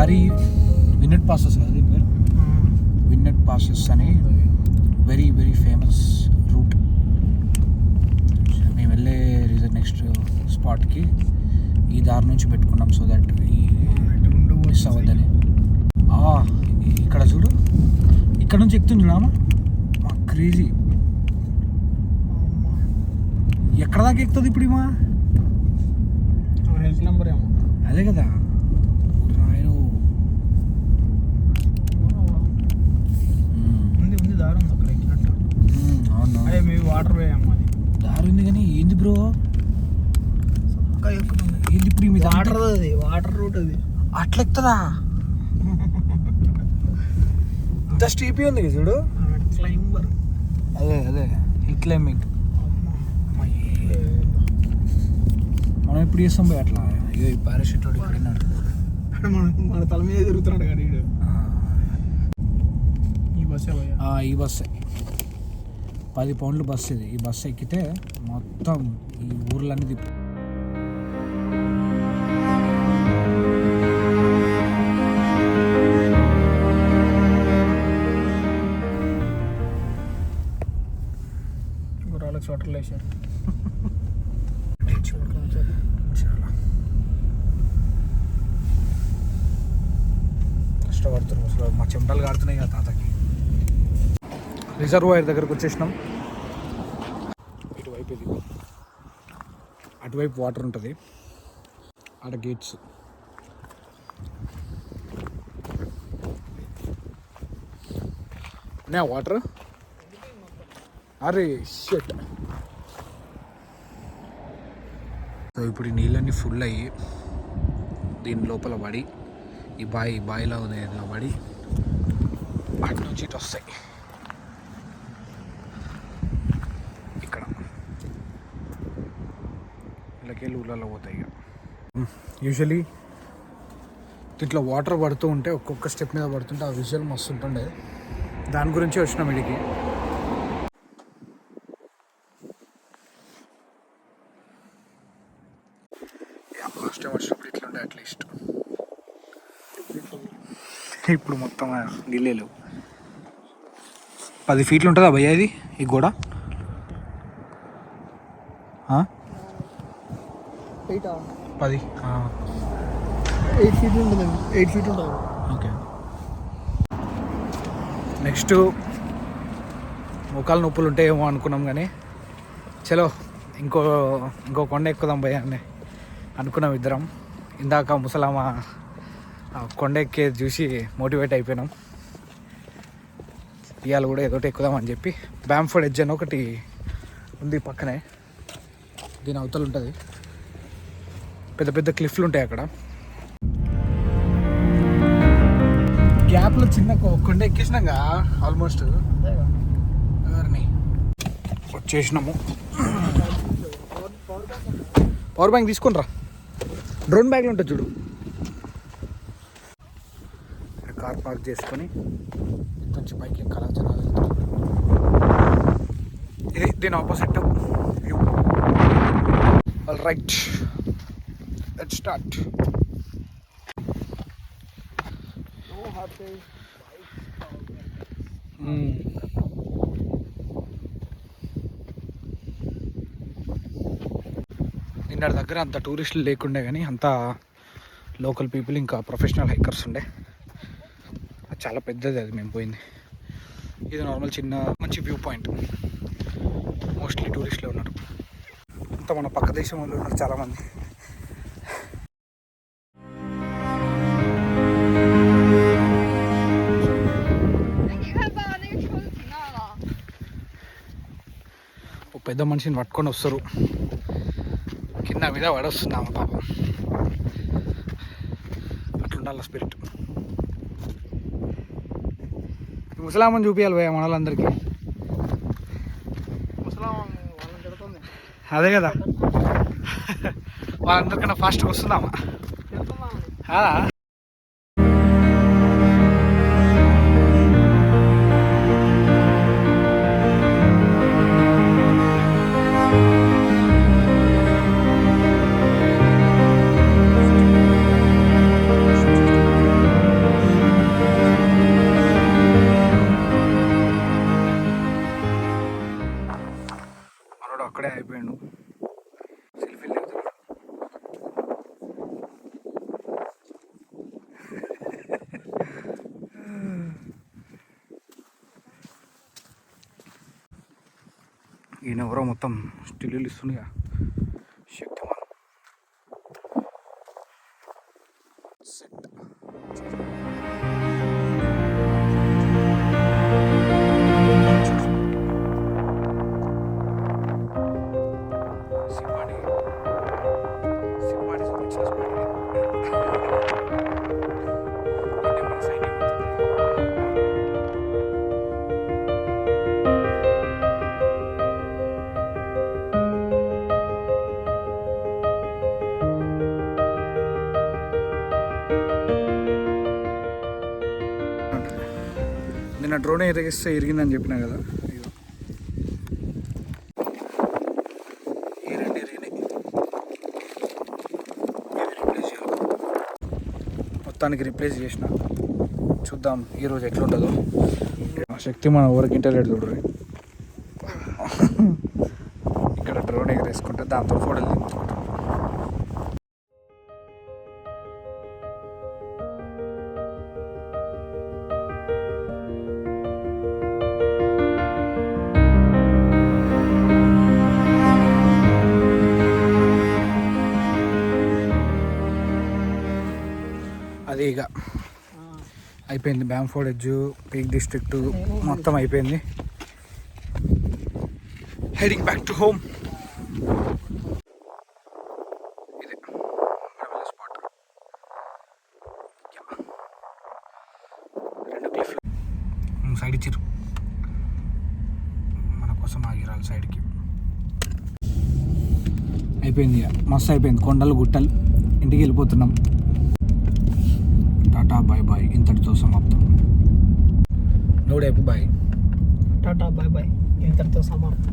దారి విన్నెట్ పాసెస్ కదా దీని పేరు, విన్నెట్ పాసెస్ అని వెరీ వెరీ ఫేమస్ రూట్. మేము వెళ్ళే రీజన్ నెక్స్ట్ స్పాట్కి ఈ దారి నుంచి పెట్టుకున్నాం, సో దట్ ఈ మిస్ అవ్వద్దని. ఇక్కడ చూడు, ఇక్కడ నుంచి ఎక్కుతుంది చూడమ్మా, మా క్రేజీ. ఎక్కడ దాకా ఎక్కుతుంది ఇప్పుడు మా హెల్త్ నెంబర్ ఏమో అదే కదా. ఉంది దారి ఉంది అక్కడ ఎక్కినట్టు. అవును అదే మీ వాటర్ వే అమ్మ, అది దారి ఉంది కానీ ఏంది బ్రో ఎక్కుతుంది. ఏంది ఇప్పుడు మీ వాటర్, అది వాటర్ రూట్, అది అట్లా ఎక్కుతుందా? ఇంత స్టీపీ ఉంది చూడు, క్లైంబర్. అదే అదే హిల్ క్లైంబింగ్. మనం ఎప్పుడు చేస్తాం పోయి అట్లా. అయ్యో ఈ పారాషూట్ వాడు ఇక్కడ మన తల మీద తిరుగుతున్నాడు కానీ ఈ బస్సే ఈ బస్సే 10 పౌండ్లు బస్సు ఇది. ఈ బస్సు ఎక్కితే మొత్తం ఈ ఊర్లన్నీ తిప్పి గుర్రాలకు చోటలు వేసారు. కష్టపడుతున్నాం అసలు, మా చెమటలు కాడుతున్నాయి కదా తాతకి. రిజర్వాయర్ దగ్గరకు వచ్చేసినాం. ఇటువైపు ఇది, అటువైపు వాటర్ ఉంటుంది, ఆడ గేట్స్. ఉన్నాయా వాటర్? అరే షట్. సో ఇప్పుడు ఈ నీళ్ళన్నీ ఫుల్ అయ్యి దీని లోపల పడి, ఈ బాయిలో ఉంది దీనిలో పడి అటు నుంచి ఇటు వస్తాయి. ఇక్కడ ఇళ్ళకెళ్ళి ఊళ్ళలో పోతాయి. ఇక యూజువలీ ఇట్లా వాటర్ పడుతూ ఉంటే ఒక్కొక్క స్టెప్ మీద పడుతుంటే ఆ విజువల్ మస్తు ఉంటుండే. దాని గురించి వచ్చినాం ఇడికి. ఫస్ట్ టైం వచ్చినప్పుడు ఇట్లా ఉండే అట్లీస్ట్. ఇప్పుడు మొత్తం నీళ్ళే లేవు. 10 ఫీట్లు ఉంటుందా భయ్యా ఇది ఈ గోడ? 10 8 ఫీట్ ఉంటుంది. 8 ఫీట్ ఉంటుంది. ఓకే. నెక్స్ట్ మోకాలు నొప్పులు ఉంటాయేమో అనుకున్నాం కానీ చలో ఇంకో కొండ ఎక్కుదాం భయ్యా అని అనుకున్నాం ఇద్దరం. ఇందాక ముసలామ కొండ ఎక్కే చూసి మోటివేట్ అయిపోయినాం. ఇవాళ కూడా ఏదోటి ఎక్కుదామని చెప్పి బ్యాంఫోర్డ్ ఎడ్జ్ అని ఒకటి ఉంది పక్కనే, దీని అవతల ఉంటుంది. పెద్ద పెద్ద క్లిఫ్లు ఉంటాయి అక్కడ. గ్యాప్లో చిన్న కొండ ఎక్కేసినాక ఆల్మోస్ట్ వచ్చేసినాము. పవర్ బ్యాంక్ తీసుకొని రా, డ్రోన్ బ్యాగ్లో ఉంటుంది చూడు. కార్ పార్క్ చేసుకొని కొంచెం పైకి ఎక్కాలి. జనాలు ఇది దీని opposite view. All right, let's start. నిన్నటి దగ్గర అంత టూరిస్టులు లేకుండే కానీ అంతా లోకల్ పీపుల్ ఇంకా ప్రొఫెషనల్ హైకర్స్ ఉండే. అది చాలా పెద్దది, అది మేము పోయింది. ఇది నార్మల్ చిన్న మంచి వ్యూ పాయింట్. మోస్ట్లీ టూరిస్టులే ఉన్నారు. అంతా మన పక్క దేశం వాళ్ళు ఉన్నారు చాలామంది. పెద్ద మనిషిని పట్టుకొని వస్తారు, కింద మీద పడొస్తుంది ఆమె పాపం. అట్లుండాల స్పిరిట్. ముసలామని చూపించాలి పోయా మన వాళ్ళందరికీ. అదే కదా, వాళ్ళందరికన్నా ఫాస్ట్గా వస్తుందామా? ఈయన ఎవరో మొత్తం స్టిల్లు ఇస్తుండగా శక్తిమాన్ నిన్న డ్రోన్ ఎగిరిస్తే ఇరిగిందని చెప్పినా కదా, ఇదిగో. ఈ రెండు ఇరిగినాయి, ఇవి రీప్లేస్ చేయాలి. మొత్తానికి రీప్లేస్ చేసిన. చూద్దాం ఈరోజు ఎట్లుంటుందో. శక్తి మన ఊరికి ఇంటర్నెట్ చూడరు. ఇక్కడ డ్రోన్ ఎగిరేసుకుంటే దాంతో ఫోటోలు దింపుకుంటాం. అది ఇక అయిపోయింది. బ్యాంఫోర్డ్ ఎడ్జ్, పీక్ డిస్ట్రిక్ట్ మొత్తం అయిపోయింది. Heading back to home. ఇదే స్పాట్. రెండు క్లిఫ్లు సైడ్ ఇచ్చారు, మన కోసం ఆగిరాలి సైడ్కి. అయిపోయింది ఇక, మస్తు అయిపోయింది. కొండలు గుట్టలు, ఇంటికి వెళ్ళిపోతున్నాం. టాటా బాయ్ బాయ్, ఇంతటితో సమాప్తం. నోడైపు బాయ్. టాటా బాయ్ బాయ్, ఇంతటితో సమాప్తం.